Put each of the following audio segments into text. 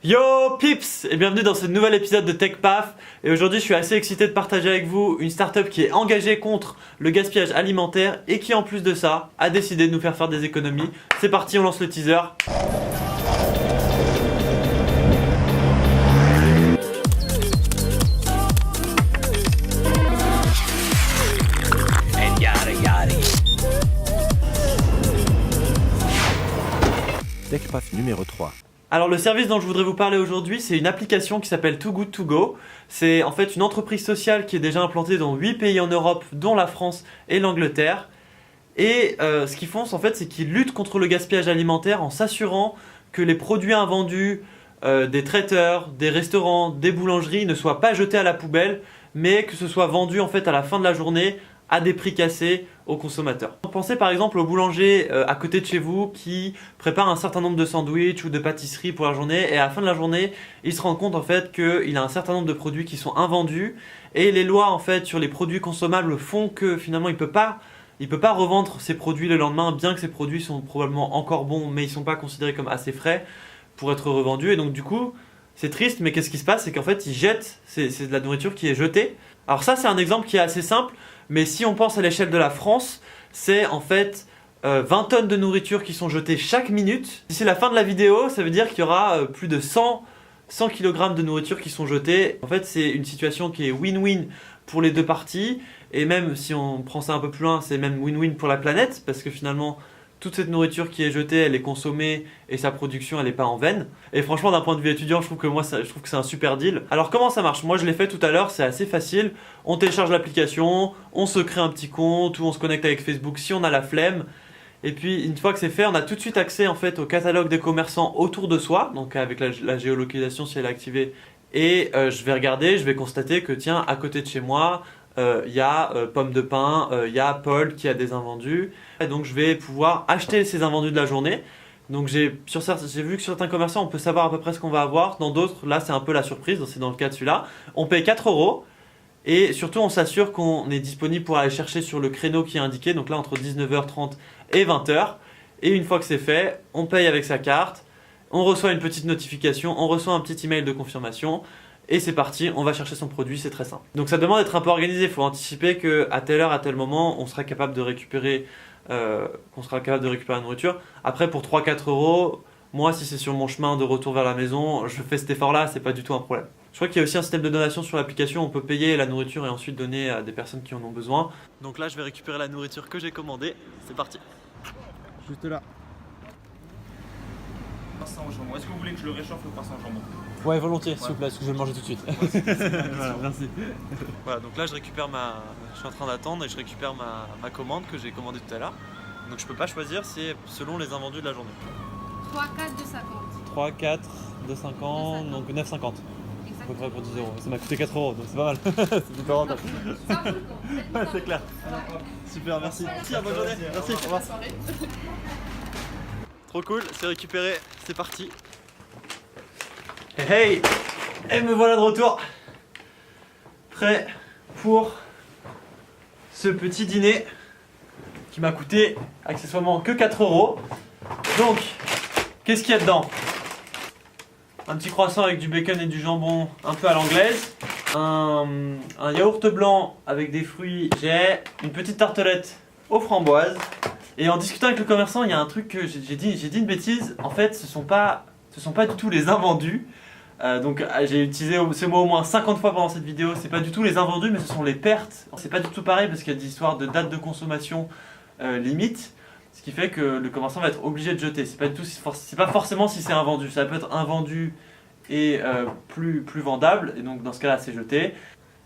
Yo Pips et bienvenue dans ce nouvel épisode de TechPaf. Et aujourd'hui je suis assez excité de partager avec vous une startup qui est engagée contre le gaspillage alimentaire et qui en plus de ça a décidé de nous faire des économies. C'est parti, on lance le teaser. TechPaf numéro 3. Alors le service dont je voudrais vous parler aujourd'hui, c'est une application qui s'appelle Too Good To Go. C'est en fait une entreprise sociale qui est déjà implantée dans 8 pays en Europe, dont la France et l'Angleterre. Et ce qu'ils font en fait, c'est qu'ils luttent contre le gaspillage alimentaire en s'assurant que les produits invendus des traiteurs, des restaurants, des boulangeries ne soient pas jetés à la poubelle, mais que ce soit vendu en fait à la fin de la journée à des prix cassés aux consommateurs. Pensez par exemple au boulanger à côté de chez vous qui prépare un certain nombre de sandwichs ou de pâtisseries pour la journée, et à la fin de la journée, il se rend compte en fait qu'il a un certain nombre de produits qui sont invendus, et les lois en fait sur les produits consommables font que finalement il peut pas revendre ses produits le lendemain, bien que ces produits sont probablement encore bons, mais ils sont pas considérés comme assez frais pour être revendus. Et donc du coup, c'est triste, mais qu'est-ce qui se passe? C'est qu'en fait, ils jettent, c'est de la nourriture qui est jetée. Alors ça, c'est un exemple qui est assez simple, mais si on pense à l'échelle de la France, c'est en fait 20 tonnes de nourriture qui sont jetées chaque minute. D'ici la fin de la vidéo, ça veut dire qu'il y aura plus de 100 kg de nourriture qui sont jetées. En fait, c'est une situation qui est win-win pour les deux parties, et même si on prend ça un peu plus loin, c'est même win-win pour la planète, parce que finalement, toute cette nourriture qui est jetée, elle est consommée et sa production, elle n'est pas en vaine. Et franchement, d'un point de vue étudiant, je trouve que c'est un super deal. Alors comment ça marche? Moi, je l'ai fait tout à l'heure, c'est assez facile. On télécharge l'application, on se crée un petit compte ou on se connecte avec Facebook si on a la flemme. Et puis, une fois que c'est fait, on a tout de suite accès en fait au catalogue des commerçants autour de soi, donc avec la géolocalisation si elle est activée. Et je vais regarder, je vais constater que tiens, à côté de chez moi, il y a Pomme de Pin, il y a Paul qui a des invendus. Et donc je vais pouvoir acheter ces invendus de la journée. Donc j'ai vu que sur certains commerçants on peut savoir à peu près ce qu'on va avoir. Dans d'autres, là c'est un peu la surprise, c'est dans le cas de celui-là. On paye 4 € et surtout on s'assure qu'on est disponible pour aller chercher sur le créneau qui est indiqué. Donc là entre 19h30 et 20h. Et une fois que c'est fait, on paye avec sa carte. On reçoit une petite notification, on reçoit un petit email de confirmation. Et c'est parti, on va chercher son produit, c'est très simple. Donc ça demande d'être un peu organisé, il faut anticiper qu'à telle heure, à tel moment, on sera capable de récupérer la nourriture. Après, pour 3-4 €, moi, si c'est sur mon chemin de retour vers la maison, je fais cet effort-là, c'est pas du tout un problème. Je crois qu'il y a aussi un système de donation sur l'application, on peut payer la nourriture et ensuite donner à des personnes qui en ont besoin. Donc là, je vais récupérer la nourriture que j'ai commandée, c'est parti. Juste là. Croissant au jambon. Est-ce que vous voulez que je le réchauffe le croissant au jambon? Ouais, volontiers, s'il vous plaît, parce que je vais le manger tout de suite. Voilà, merci. Voilà, donc là je suis en train d'attendre et je récupère ma commande que j'ai commandée tout à l'heure. Donc je peux pas choisir, c'est selon les invendus de la journée. 3, 4, 2,50. 3, 4, 2,50, donc 9,50. À peu près pour 10 €. Ça m'a coûté 4 €, donc c'est pas mal. C'est super rentable. Ouais, c'est clair. Super, merci. Merci, bonne journée. Merci, au revoir. Trop cool, c'est récupéré, c'est parti. Hey, et me voilà de retour, prêt pour ce petit dîner qui m'a coûté accessoirement que 4 €. Donc, qu'est-ce qu'il y a dedans? Un petit croissant avec du bacon et du jambon un peu à l'anglaise, un yaourt blanc avec des fruits, j'ai une petite tartelette aux framboises. Et en discutant avec le commerçant, il y a un truc que j'ai dit une bêtise. En fait, ce sont pas du tout les invendus. Donc j'ai utilisé ce mot au moins 50 fois pendant cette vidéo. C'est pas du tout les invendus, mais ce sont les pertes. C'est pas du tout pareil parce qu'il y a des histoires de date de consommation limite, ce qui fait que le commerçant va être obligé de jeter. C'est pas forcément si c'est invendu. Ça peut être invendu et plus vendable, et donc dans ce cas-là, c'est jeté.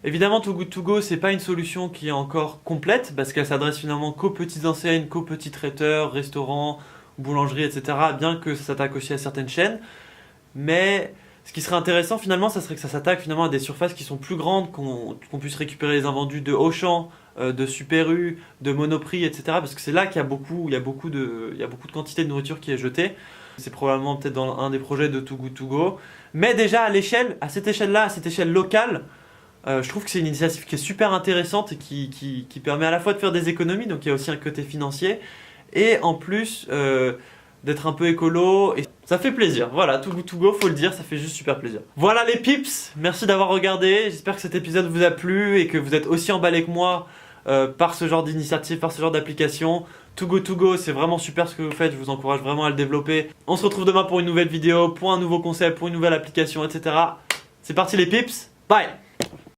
Évidemment, Too Good To Go, c'est pas une solution qui est encore complète parce qu'elle s'adresse finalement qu'aux petites enseignes, qu'aux petits traiteurs, restaurants, boulangeries, etc. Bien que ça s'attaque aussi à certaines chaînes. Mais ce qui serait intéressant finalement, ça serait que ça s'attaque finalement à des surfaces qui sont plus grandes, qu'on puisse récupérer les invendus de Auchan, de Super U, de Monoprix, etc. Parce que c'est là qu'il y a beaucoup de quantité de nourriture qui est jetée. C'est probablement peut-être dans un des projets de Too Good To Go. Mais déjà à cette échelle-là, à cette échelle locale, je trouve que c'est une initiative qui est super intéressante et qui permet à la fois de faire des économies, donc il y a aussi un côté financier, et en plus d'être un peu écolo et ça fait plaisir. Voilà, Too Good To Go, faut le dire, ça fait juste super plaisir. Voilà les pips, merci d'avoir regardé. J'espère que cet épisode vous a plu et que vous êtes aussi emballés que moi par ce genre d'initiative, par ce genre d'application. Too Good To Go, c'est vraiment super ce que vous faites, je vous encourage vraiment à le développer. On se retrouve demain pour une nouvelle vidéo, pour un nouveau concept, pour une nouvelle application, etc. C'est parti les pips, bye!